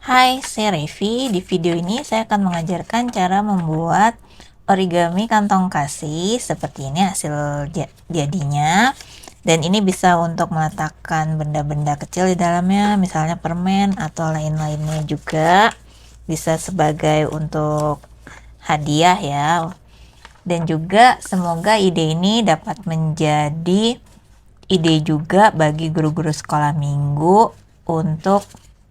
Hai, saya Revi. Di video ini saya akan mengajarkan cara membuat origami kantong kasih. Seperti ini hasil jadinya. Dan ini bisa untuk meletakkan benda-benda kecil di dalamnya, misalnya permen atau lain-lainnya juga. Bisa sebagai untuk hadiah ya. Dan juga semoga ide ini dapat menjadi ide juga bagi guru-guru sekolah minggu untuk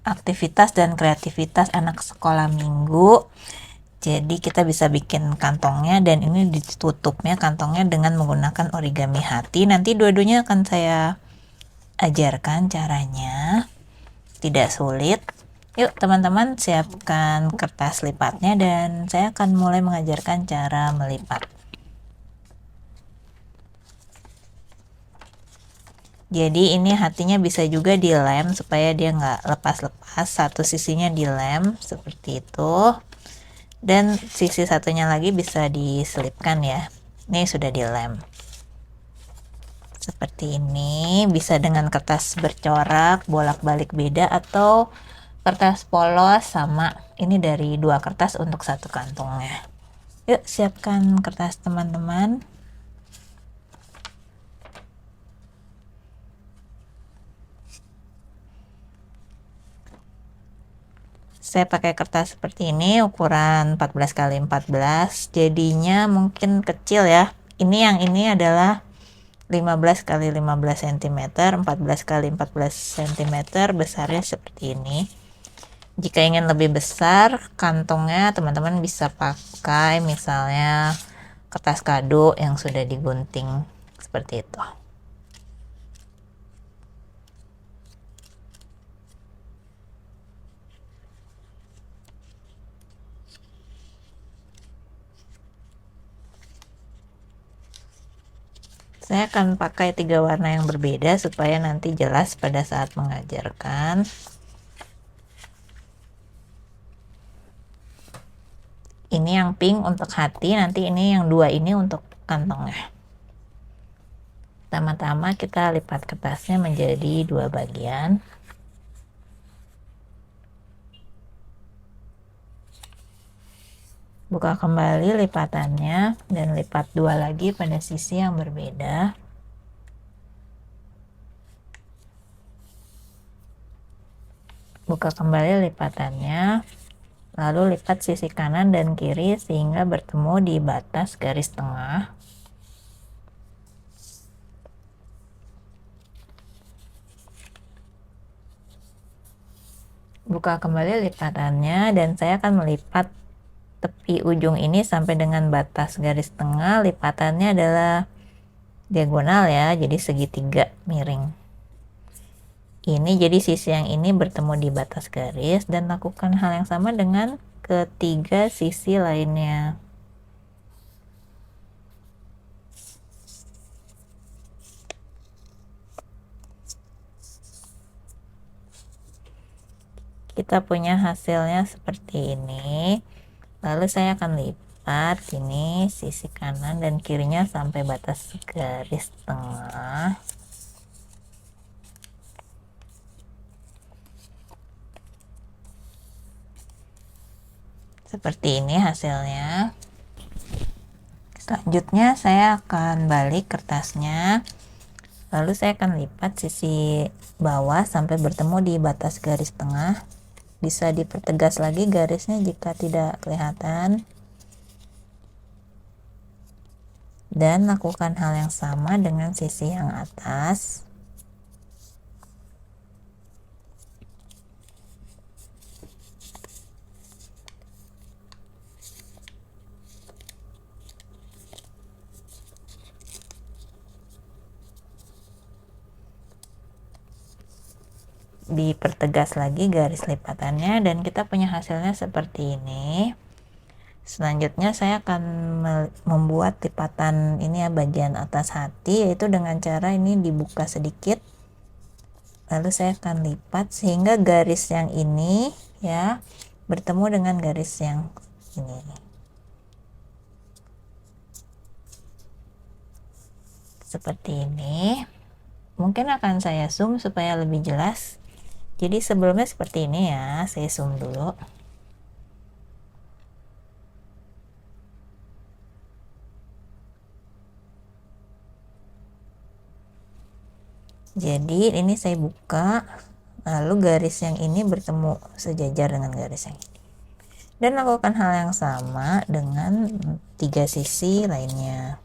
aktivitas dan kreativitas anak sekolah minggu. Jadi kita bisa bikin kantongnya, dan ini ditutupnya kantongnya dengan menggunakan origami hati. Nanti dua-duanya akan saya ajarkan caranya, tidak sulit. Yuk teman-teman, siapkan kertas lipatnya dan saya akan mulai mengajarkan cara melipat. Jadi ini hatinya bisa juga dilem supaya dia nggak lepas-lepas, satu sisinya dilem seperti itu, dan sisi satunya lagi bisa diselipkan ya. Ini sudah dilem seperti ini. Bisa dengan kertas bercorak bolak-balik beda, atau kertas polos sama. Ini dari dua kertas untuk satu kantongnya. Yuk siapkan kertas teman-teman. Saya pakai kertas seperti ini, ukuran 14 kali 14, jadinya mungkin kecil ya. Yang ini adalah 15 kali 15 cm, 14 kali 14 cm, besarnya seperti ini. Jika ingin lebih besar kantongnya, teman-teman bisa pakai misalnya kertas kado yang sudah digunting seperti itu. Saya akan pakai 3 warna yang berbeda supaya nanti jelas pada saat mengajarkan. Ini yang pink untuk hati, nanti ini yang dua ini untuk kantongnya. Pertama-tama kita lipat kertasnya menjadi dua bagian. Buka kembali lipatannya dan lipat dua lagi pada sisi yang berbeda. Buka kembali lipatannya, lalu lipat sisi kanan dan kiri sehingga bertemu di batas garis tengah. Buka kembali lipatannya dan saya akan melipat tepi ujung ini sampai dengan batas garis tengah. Lipatannya adalah diagonal ya, jadi segitiga miring. Ini jadi sisi yang ini bertemu di batas garis, dan lakukan hal yang sama dengan ketiga sisi lainnya. Kita punya hasilnya seperti ini. Lalu saya akan lipat ini sisi kanan dan kirinya sampai batas garis tengah. Seperti ini hasilnya. Selanjutnya saya akan balik kertasnya, lalu saya akan lipat sisi bawah sampai bertemu di batas garis tengah. Bisa dipertegas lagi garisnya jika tidak kelihatan, dan lakukan hal yang sama dengan sisi yang atas. Dipertegas lagi garis lipatannya dan kita punya hasilnya seperti ini. Selanjutnya saya akan membuat lipatan ini ya, bagian atas hati, yaitu dengan cara ini dibuka sedikit, lalu saya akan lipat sehingga garis yang ini ya bertemu dengan garis yang ini. Seperti ini. Mungkin akan saya zoom supaya lebih jelas. Jadi sebelumnya seperti ini ya, saya zoom dulu. Jadi ini saya buka, lalu garis yang ini bertemu sejajar dengan garis yang ini. Dan lakukan hal yang sama dengan 3 sisi lainnya.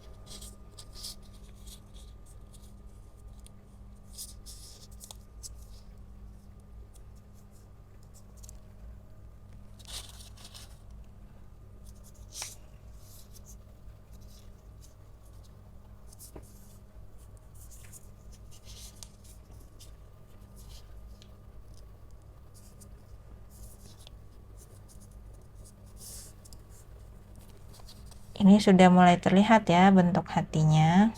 Ini sudah mulai terlihat ya bentuk hatinya.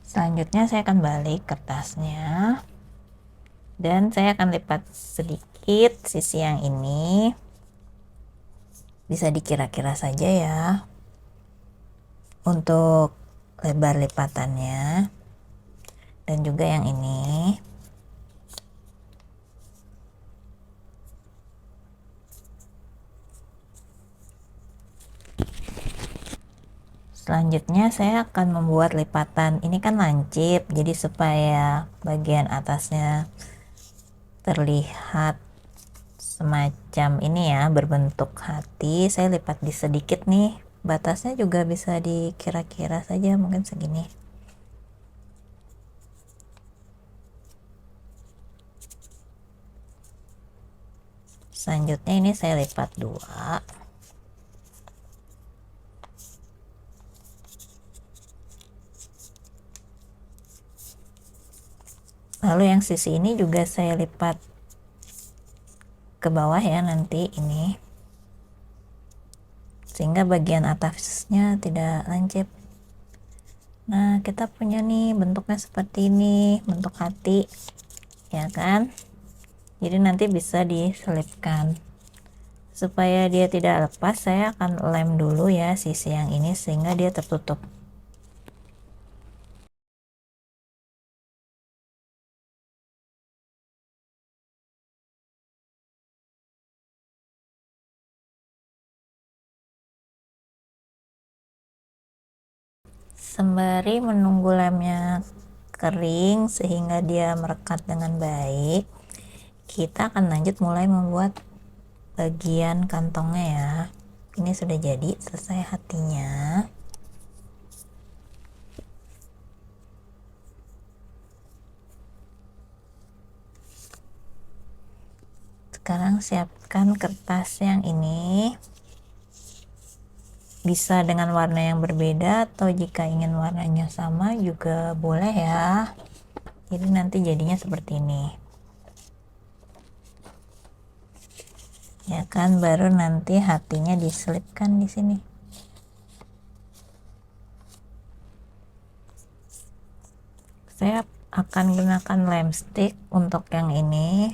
Selanjutnya saya akan balik kertasnya. Dan saya akan lipat sedikit sisi yang ini. Bisa dikira-kira saja ya. Untuk lebar lipatannya. Dan juga yang ini. Selanjutnya saya akan membuat lipatan, ini kan lancip, jadi supaya bagian atasnya terlihat semacam ini ya, berbentuk hati, saya lipat di sedikit nih, batasnya juga bisa dikira-kira saja, mungkin segini. Selanjutnya ini saya lipat 2. Lalu yang sisi ini juga saya lipat ke bawah ya nanti ini. Sehingga bagian atasnya tidak lancip. Nah, kita punya nih bentuknya seperti ini, bentuk hati. Ya kan? Jadi nanti bisa diselipkan. Supaya dia tidak lepas, saya akan lem dulu ya sisi yang ini sehingga dia tertutup. Sembari menunggu lemnya kering sehingga dia merekat dengan baik, kita akan lanjut mulai membuat bagian kantongnya ya. Ini sudah jadi, selesai hatinya. Sekarang siapkan kertas yang ini. Bisa dengan warna yang berbeda atau jika ingin warnanya sama juga boleh ya. Jadi nanti jadinya seperti ini. Ya kan, baru nanti hatinya diselipkan di sini. Saya akan gunakan lem stick untuk yang ini.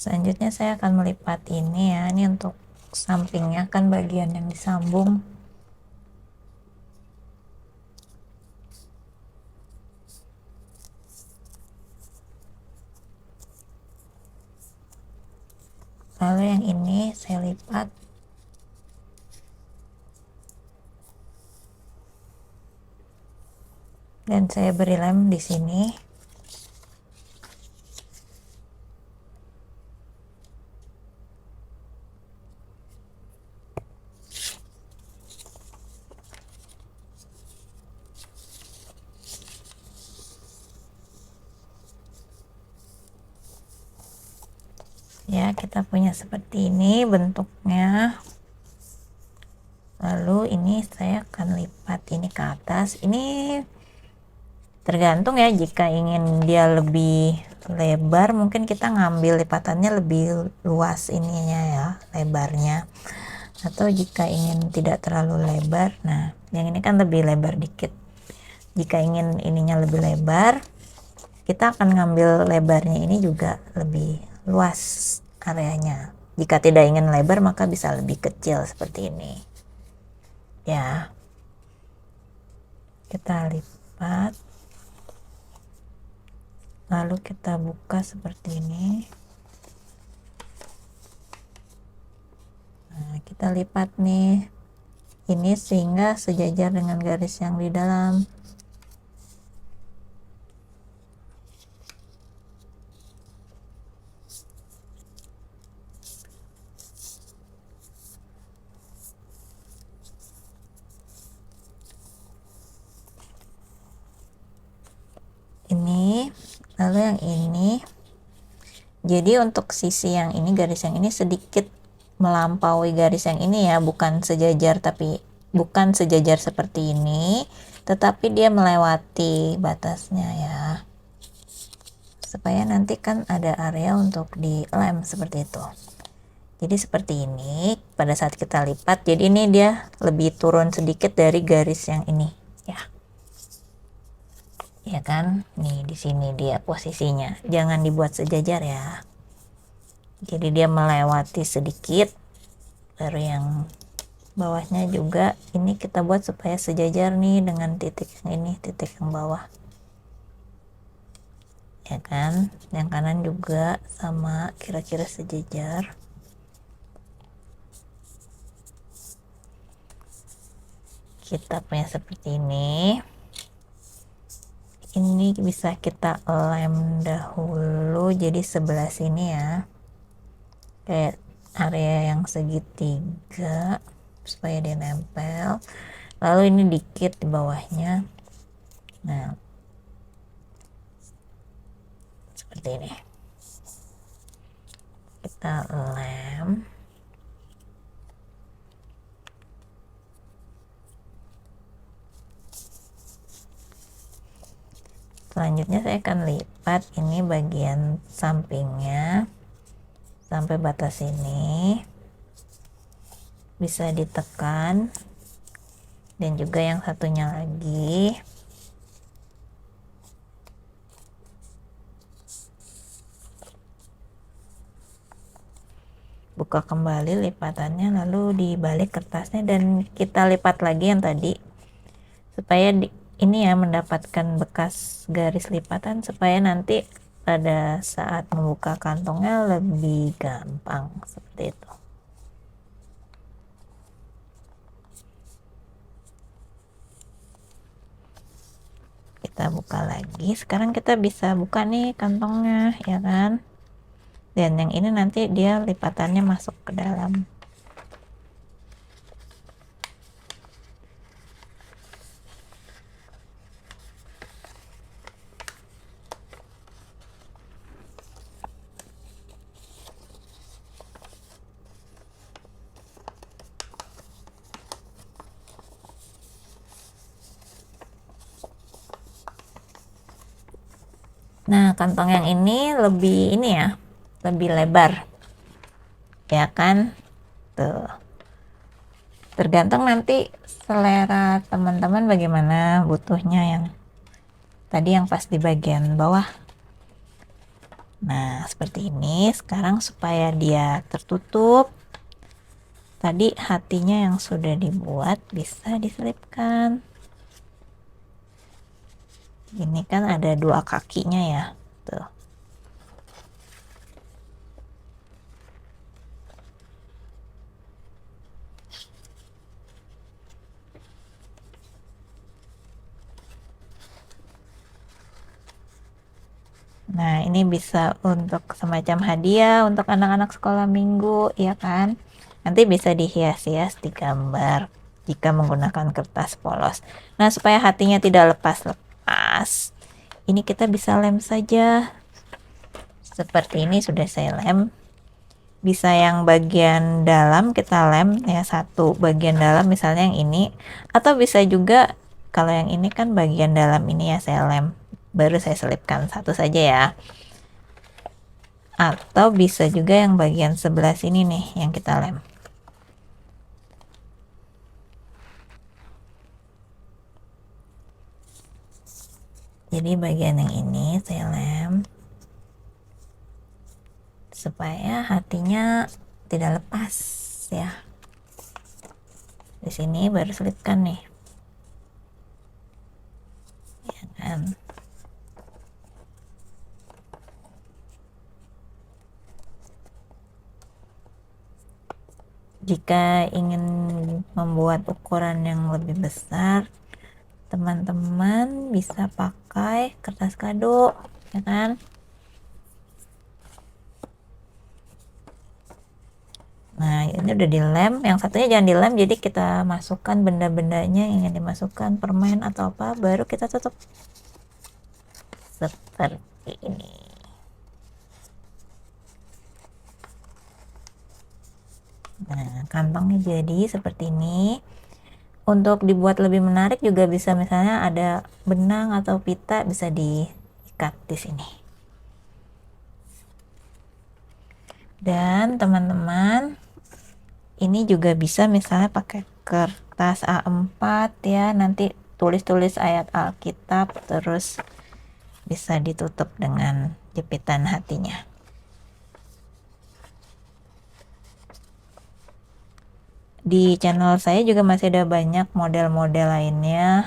Selanjutnya saya akan melipat ini ya, ini untuk sampingnya kan bagian yang disambung. Lalu yang ini saya lipat. Dan saya beri lem di sini. Ya, kita punya seperti ini bentuknya. Lalu ini saya akan lipat ini ke atas. Ini tergantung ya, jika ingin dia lebih lebar, mungkin kita ngambil lipatannya lebih luas ininya ya, lebarnya. Atau jika ingin tidak terlalu lebar, nah yang ini kan lebih lebar dikit. Jika ingin ininya lebih lebar, kita akan ngambil lebarnya ini juga lebih luas areanya. Jika tidak ingin lebar, maka bisa lebih kecil seperti ini ya. Kita lipat, lalu kita buka seperti ini. Nah, kita lipat nih ini sehingga sejajar dengan garis yang di dalam. Ini, lalu yang ini. Jadi untuk sisi yang ini, garis yang ini sedikit melampaui garis yang ini ya, bukan sejajar, tapi bukan sejajar seperti ini, tetapi dia melewati batasnya ya, supaya nanti kan ada area untuk dilem seperti itu. Jadi seperti ini pada saat kita lipat, jadi ini dia lebih turun sedikit dari garis yang ini ya. Ya kan, nih di sini dia posisinya, jangan dibuat sejajar ya. Jadi dia melewati sedikit, baru yang bawahnya juga ini kita buat supaya sejajar nih dengan titik yang ini, titik yang bawah. Ya kan, yang kanan juga sama, kira-kira sejajar. Kita punya seperti ini. Ini bisa kita lem dahulu jadi sebelah sini ya, kayak area yang segitiga supaya dia nempel, lalu ini dikit di bawahnya. Nah seperti ini kita lem. Selanjutnya saya akan lipat ini bagian sampingnya sampai batas ini, bisa ditekan, dan juga yang satunya lagi. Buka kembali lipatannya, lalu dibalik kertasnya dan kita lipat lagi yang tadi supaya ini ya mendapatkan bekas garis lipatan, supaya nanti pada saat membuka kantongnya lebih gampang seperti itu. Kita buka lagi, sekarang kita bisa buka nih kantongnya ya kan, dan yang ini nanti dia lipatannya masuk ke dalam. Nah kantong yang ini lebih ini ya, lebih lebar ya kan, tuh tergantung nanti selera teman-teman bagaimana butuhnya. Yang tadi yang pas di bagian bawah, nah seperti ini. Sekarang supaya dia tertutup, tadi hatinya yang sudah dibuat bisa diselipkan. Ini kan ada dua kakinya ya, tuh. Nah ini bisa untuk semacam hadiah untuk anak-anak sekolah minggu ya kan, nanti bisa dihias-hias digambar jika menggunakan kertas polos. Nah supaya hatinya tidak lepas-lepas, ini kita bisa lem saja seperti ini. Sudah saya lem, bisa yang bagian dalam kita lem ya, satu bagian dalam misalnya yang ini, atau bisa juga kalau yang ini kan bagian dalam ini ya saya lem, baru saya selipkan satu saja ya. atau bisa juga yang bagian sebelah sini nih yang kita lem. Jadi bagian yang ini saya lem supaya hatinya tidak lepas ya. Di sini baru selipkan nih, ya kan. Jika ingin membuat ukuran yang lebih besar, teman-teman bisa pakai kertas kado, ya kan. Nah, ini udah dilem, yang satunya jangan dilem, jadi kita masukkan benda-bendanya yang ingin dimasukkan, permen atau apa, baru kita tutup seperti ini. Nah, kantongnya jadi seperti ini. Untuk dibuat lebih menarik juga bisa, misalnya ada benang atau pita, bisa diikat di sini. Dan teman-teman, ini juga bisa misalnya pakai kertas A4 ya, nanti tulis-tulis ayat Alkitab, terus bisa ditutup dengan jepitan hatinya. Di channel saya juga masih ada banyak model-model lainnya,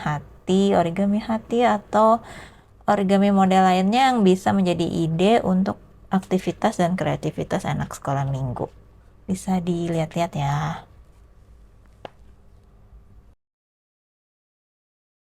origami hati, atau origami model lainnya yang bisa menjadi ide untuk aktivitas dan kreativitas anak sekolah minggu. Bisa dilihat-lihat ya.